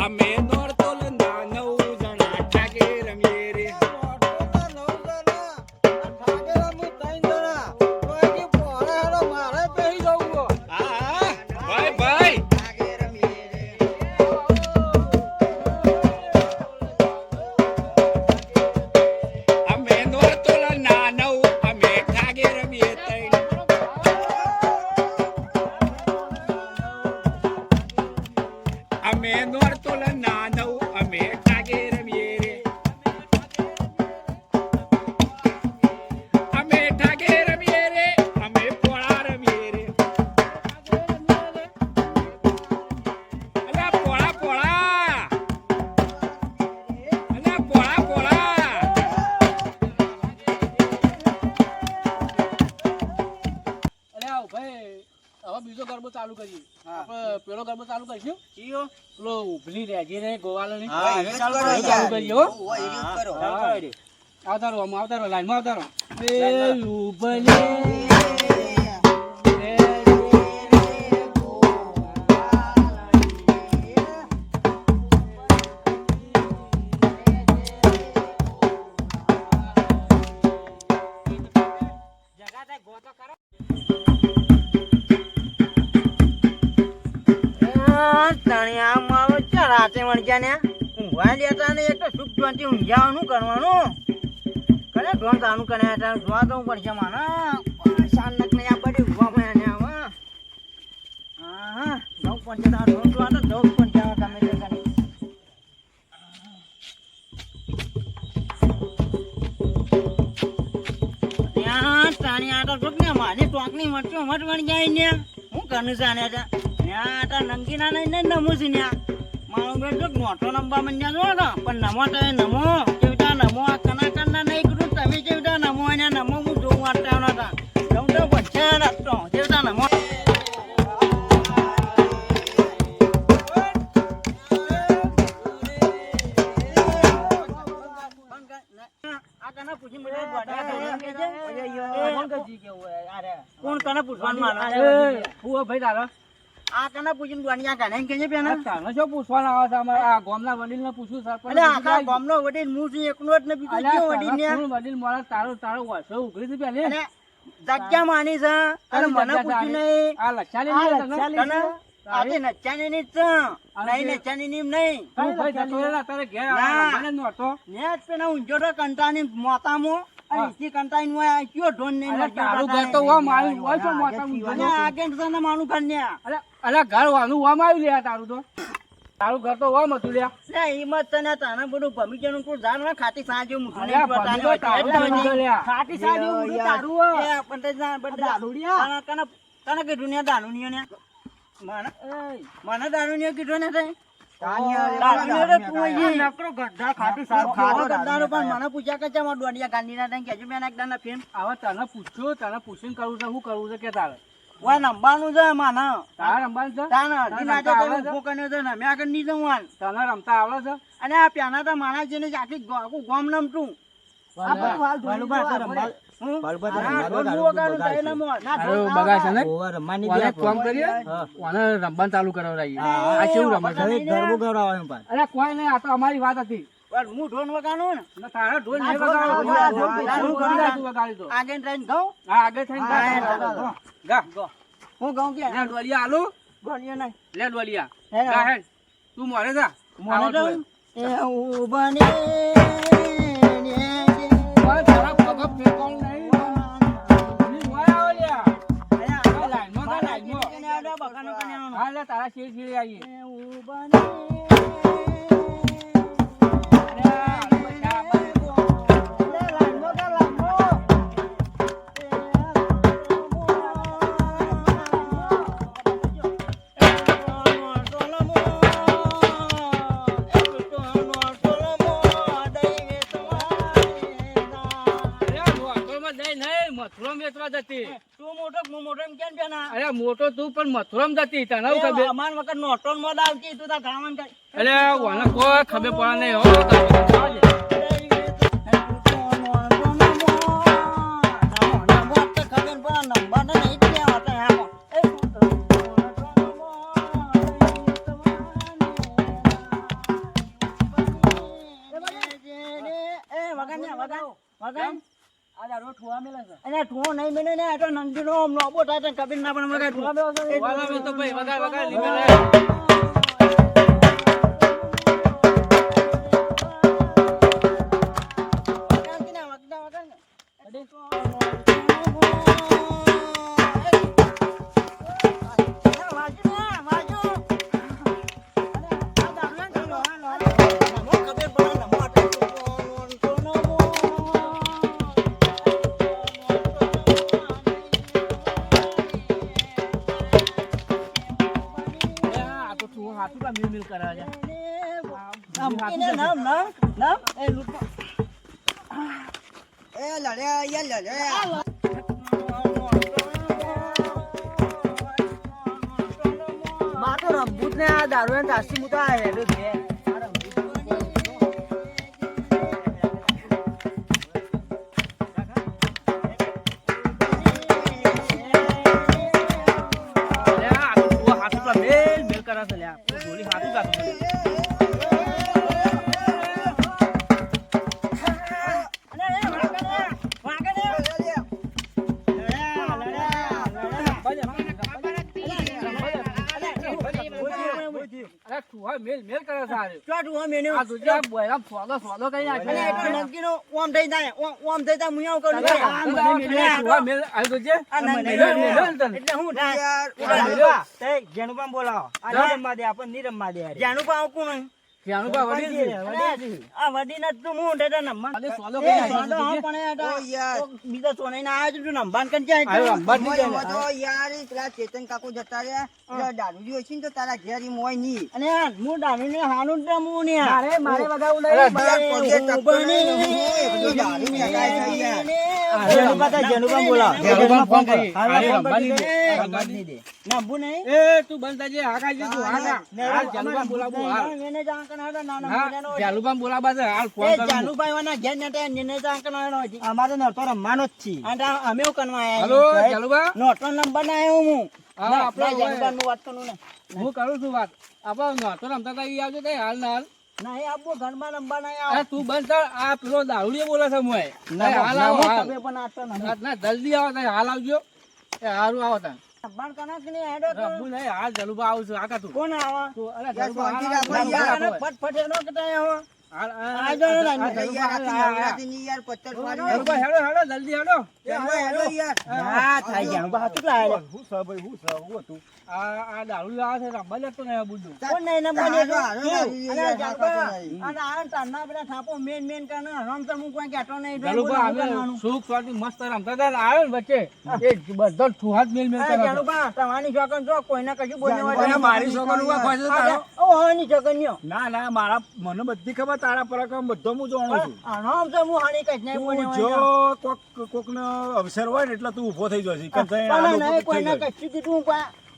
અમે નોરતોલ ના 9 જણા ઠાગે રમીએ રે. હા ભાઈ ભાઈ અમે નોરતોલ ના 9 અમે ઠાગે રમીએ તઈ. અમે નોરતોલ ના 9 અમે ઠાગે રમીએ રે. અમે ઠાગે રમીએ રે અમે પોળા રમીએ રે. અલા પોળા પોળા અલા પોળા પોળા. અરે આવ ભાઈ હવે બીજો ગરબો ચાલુ કરીએ. આપણે પેલો ગરબો ચાલુ કરીશું પેલો ઉભલી રેજી ને ગોવાલો ની ચાલુ કરીએ હો. આવતા રહો લાઈનમાં આવતા રહો. રાતે વણજ્યા ને ઊંઘવા લેતા ને એક તો સુખ શાંતિ ઊંઘ્યાનું કરવાનું કરે ઢોન તાનું કરે જોવા તો પડશે મારા શાન નક ને આ બધી ઊંઘવા મળ્યા ને હવે હા જવું પડશે તાર ઢોન જોવા તો જવું પડશે તમે તે કરી ત્યાં તાણી આટા જોક ને મારી ટોકની મરચો મત વણ જાય ને હું કનું છે આને ત્યાં આટા નંગી ના નહીં નમું છે ત્યાં મારો બેટો મોટો નંબર મંજાનો હતો પણ નમો તો નમો કેવડા નમો આ કના કના નહીં કરું તમે કેવડા નમો એને નમો હું જોઉં વાટતા નતા જઉં તો બચ્ચા રાખતો કેવડા નમો આ કના પૂછી મને કોણ કના પૂછવાનું માનો ભાઈ તારો આ કના પૂછીને દુનિયા કાને એમ કેજે પેના તાનો શું પૂછવાના આવે છે અમારે આ ગામના વડીલને પૂછું સરપંચ અલે આખા ગામનો વડીલ હું છું એકનો જ ને બીજો કયો વડીલ ને વડીલ મારા તારો વાસો ઉઘરી છે પેલે અને જગ્યા માની છે અને મને પૂછ્યું નહીં આ લક્ષાલી તને આજે નચાની ની છે નહીં નચાની ની નહીં તું ભાઈ જતો રહેલા તારે ઘેર મને નહોતો નેટ પેલા ઊંજો તો કંટાની મોતામો અને ઈસી કંટાઈ નો આ કયો ઢોન નહીં તારું ઘર તો વા મારું હોય છે મોટા અને આગેન છે માનું ઘર ને અરે ઘર વાનું વામાં આવી લે તારું તો તારું ઘર તો વામ હતું લ્યા લે હિંમત તને તાને બધું ભમીજનું તું જાણ ને ખાટી સાજો મુઠું અરે ભમીજો તારું ભમીજો લ્યા. ખાટી સાજો મુઠું તારું એ પંડિત ના બધા દારૂડિયા તને કે દુનિયા દારૂનિયો ને મને દારૂનિયો કીધો ને તઈ દારૂનિયો રે તું અહીં નકરો ગઢા ખાટી સાજો ખાતો ગઢારો પણ મને પૂછ્યા કે ચા દોડિયા ગાંધી ના તઈ કેજો મેં એક દાના ફેમ હવે તને પૂછીને કરવું છે શું કરવું છે કે તારે ઓય નંબાનું છે માને તારે રમવાનું છે તાને અઢી નાજે તો ઉભો કર્યો છે ને મેં આગળ નહીં જવું તને રમતા આવડે છે અને આ પ્યાના તો માણસ જેને આખી આખું ગામ નમતું આ બધું હાલ ધોઈ રમવાનું ચાલુ કરાવડાવીએ આ કેવું રમે છે અરે કોઈ નહીં આ તો અમારી વાત હતી હું ઢોલ વગાડું ને તારા ઢોલ નહીં વગાડો આગળ થઈને ગાઉં હા આગળ થઈને ગા હું ગાઉં કે લે ડોલિયા આલુ ગોળીઓ નહીં લે ડોલિયા ગા હે તું મોરે જા મને તો એવું બને તારા પગ ફેંકવાનું નહીં હા લે તારા શેર આવીએ અરે મોટો તું પણ મથુરામ જતી તને ખબર અમાર વખત નોટો માં દાવતી તું તાર ગામન કઈ અરે ઓને કોઈ ખબર પડે નહીં હો આ દારૂ ઠુવા મેલે છે અને ઠુઓ નહીં મેલે ને આ તો નંગીનો આમ લોબો થાય તો કબીર ના પણ મગા ઠુવા મેલો છે વાલા મે તો ભાઈ વગાડ લીધેલા હાથું કા મિલ કરા છે માતો રંબૂત ને આ દારૂ ને તાસી મુતા હેડો છે બોલાવો રમવા દે જાણું કોણ ચેતન કાકુ જતા રહ્યા દારૂ હોય છે ને તો તારા ઘેર મોય ની અને હું દારૂ ને હાનું રમવું ને મારે બગાવું તું બનતા જે હાકાજી તું હાકા જાલુબા બોલાવું જાલુબા બોલાવા છે હાલ ફોન કરું જાનુભાઈ વાના ઘેર નટે ને અમારે નતો રમવાનો જ છે અને અમે એવું કરવા હેલો જાલુબા નોટો નંબર ના આવ્યો હું હા આપણે જાનુભાઈ વાત કરું ને હું કરું છું વાત આપણે નોટો રમતા હતા ઈ આવજો તે હાલ ના હાલ નહીં આપો ઘરમાં નંબર ના અરે આવ્યો તું બંધ કર આ પેલો દારૂડિયો બોલે છે મોય હાલ આવો હાલ પણ આટલો નહીં ના જલ્દી આવો તમે હાલ આવજો એ હારું આવો તા નંબર કના કે નહીં હેડો તો રમવું નહીં હાલ જાલુબા આવું છું આકા તું કોણ આવા તું અરે જાલુબા હાલ આવો. ફટફટ એનો કે તય આવો હાલ આ જો ને જાલુબા હેડો હેડો જલ્દી હેડો હા થાય જાનુભા હાચું લાયા આ દારૂડિયો આવે છે રમવા જતો ને બુડ્ડુ કોણ નહીં નંબર લેજો અને જાનુભા અને આ તારના બધા થાપો મેન કાને હરામ તો હું કોઈ કહેતો નહીં જાલુબા અમે સુખ શાંતિ મસ્ત રમતા હતા ને આવ્યો ને વચ્ચે એ બધો ઠુહાત મેલ મેલ કરે જાનુભા તમારી છોકન જો કોઈને કશું બોલવા કોઈને મારી છોકન ઉભા ખોય છે તારો? ઓ હાની છોકન્યો ના ના મારા મને બધી ખબર તારા પરાક્રમ બધો હું જાણું છું આનામ તો હું હાની કઈ નહીં તું બોલવા જો કોકનો અવસર હોય ને એટલે તું ઊભો થઈ જશે પણ નહીં કોઈને કશું કીધું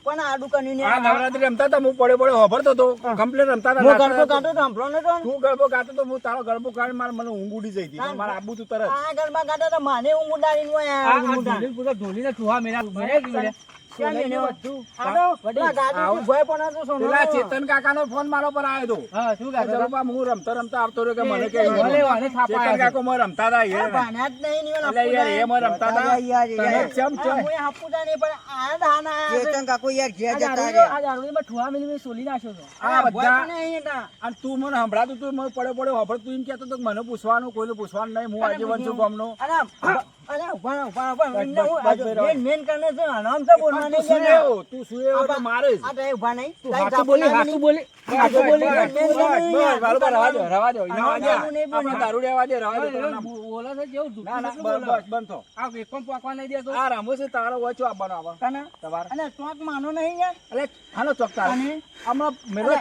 કોને આડું કર્યું આ નવરાત્રી રમતા હતા હું પડે વાપરતો હતો કમ્પ્લેટ રમતા હું હતા ગરબો કાઢો સાંભળો ને તો તું ગરબો ગાતો તો હું તારો ગરબો કાઢી મને ઊંઘ ઉડી જઈ હતી મારે આબુ તું તરત આ ગરબા કાઢો તો માને હું મુડાડીને હોય આ ઢોલી પૂરા ઢોલીને ઠુહા મેરા મેરે પેલા ચેતન કાકાનો ફોન મારો પર આવ્યો હતો હા શું ગાતો જલુબા હું રમતા આવતો રહ્યો કે મને કે ભલે વાને થાપા ચેતન કાકો માં રમતા હતા યાર ભાના જ નહીં ને એટલે યાર એ માં રમતા હતા તને ચમ ચમ હું હાપુતા નહીં પણ આ ધાના ચેતન કાકુ યાર ઘેર જતા આ રહ્યા દારૂડીમાં ઠુહા મેલી સોલી નાખ્યો છો આ બધા નહીં હતા અને તું મને સંભળાતું તું મને પડે વાપર તું એમ કહેતો તો કે મને પૂછવાનું કોઈને પૂછવાનું નહીં હું આજીવન છું ગામનો મેન કરને છે આરામ તો બોલવા નહીં તું શું એવો તો મારે જ આ તો ઉભા નહીં હાથું બોલી હાથું બોલી રવા દો દારૂ રેવા દે રવા દે બોલે છે જેવું ના ના બસ બંધ થો આ એકમ પાકવા નહીં દેતો આ રમો છે તારો વચ્ચો આપવાનો આવે કના તમારે અને ચોક માનો નહીં યાર એટલે હાલો ચોકતા અને આમાં મેરો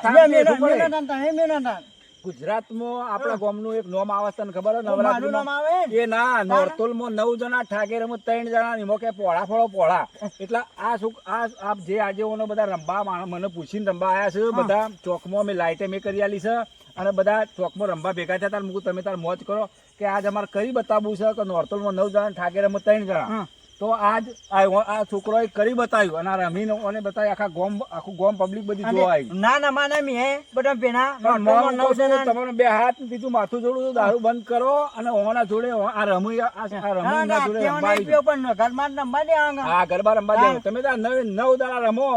ગુજરાતમાં આપણા ગામનું એક નોમ આવે તને ખબર હોય નવરાત્રીમાં એ ના નોરતોલમાં 9 જણા ઠાકેરમાં 3 જણા નિમો કે પોળા ફળો પોળા એટલે આ શું આ જે આજેઓનો બધા રંબા મને પૂછીને રંબા આયા છે બધા ચોકમાં અમે લાઈટે મેં કરી આલી છે અને બધા ચોકમાં રંબા ભેગા થયા હતા તમે તાર મોજ કરો કે આજ અમારે કરી બતાવવું છે કે નોરતોલમાં 9 જણા ઠાકેરમાં 3 જણા તો આજ આ છોકરોએ કરી બતાવ્યું અને આ રમીને ઓને બતાવ્યું આખું ગોમ પબ્લિક બધી જોવા આવી. ના ના માને મી હે બધા પેના પણ મોં કહું છું, તમારે બે હાથ બીજું માથું જોડું તો દારૂ બંધ કરો અને ઓના જોડે આ રમી ના જોડે રંબાડી દો. પણ ઘરમાં જ રમવા દે આંગા. હા ગરબા રમવા દે. તમે તો આ 9 દાડા રમો,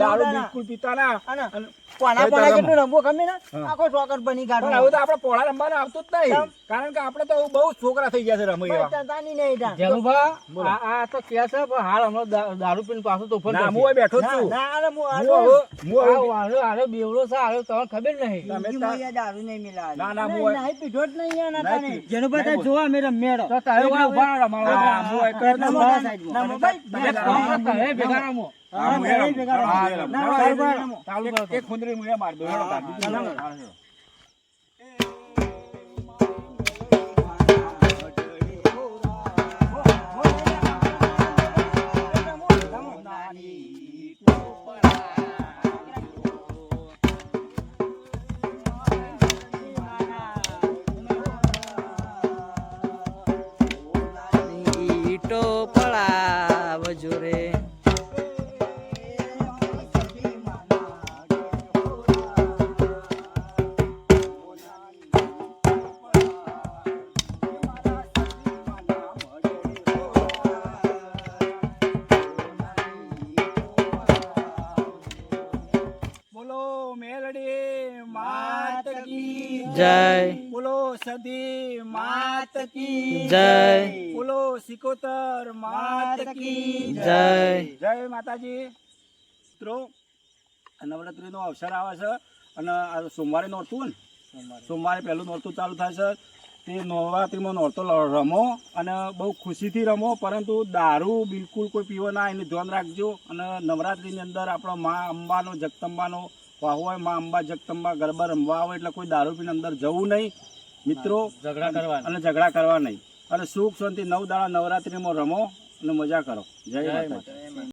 દારૂ બિલકુલ પીતા ના. અને પોણા કેટલું રમવું ગમે ને આખો ચોકર બની પણ કાઢો. હવે તો આપણે પોળા રમવાનું આવતું જ નહીં, કારણ કે આપણે તો બહુ છોકરા થઈ ગયા છે રમી એવા. જેનુભા, આ તો કે છે પણ હાલ હમણાં દારૂ પીને પાછું તોફાન ના, કરશે. હું હવે બેઠો જ છું. હાલો બેવડો છે, હાલો તમને ખબર નહીં. તમે હું અહીંયા દારૂ નહીં મિલાવે. ના ના હું નહીં પીધો જ નહીં યાર નાતાને. નહીં પીધો. જેનું બધા જોવા મેરે મેળો. તો તારે ઉભા ઉભા રહો, મારો હા, ઉભા. હું એક જ ના, નંબર. ના, ના, મોબાઈલ. તમે તારે ભેગા રમો. હા, હું એ રમું. ભેગા રમો. હા, એ રમું. ના, ચાલો, ચાલુ એ રમો. ચાલુ કરો. એક ખુંદરી હું એ મારી દઉં. હેડો તાર. બીજું ના, ના. ના. હા, હેડો. ઈટો પડાવજો રે. બોલો મેલડી માત કી જય. બોલો સદી માત કી જય. બોલો સિકોતર માત કી જય. જય માતાજી. મિત્રો નવરાત્રીનો અવસર આવે છે અને આ સોમવારે નોરતું ને, સોમવારે પહેલું નોરતું ચાલુ થાય છે. તે નવરાત્રીમાં નોરતો રમો અને બહુ ખુશીથી રમો, પરંતુ દારૂ બિલકુલ કોઈ પીવો ના, એનું ધ્યાન રાખજો. અને નવરાત્રીની અંદર આપણો મા અંબાનો જગદંબાનો વાહો હોય, મા અંબા જગદંબા ગરબા રમવા આવે એટલે કોઈ દારૂ પીને અંદર જવું નહીં મિત્રો, ઝઘડા કરવા અને ઝઘડા કરવા નહીં. અને સુખ શાંતિ 9 દાડા નવરાત્રીમાં રમો અને મજા કરો. જય માતાજી.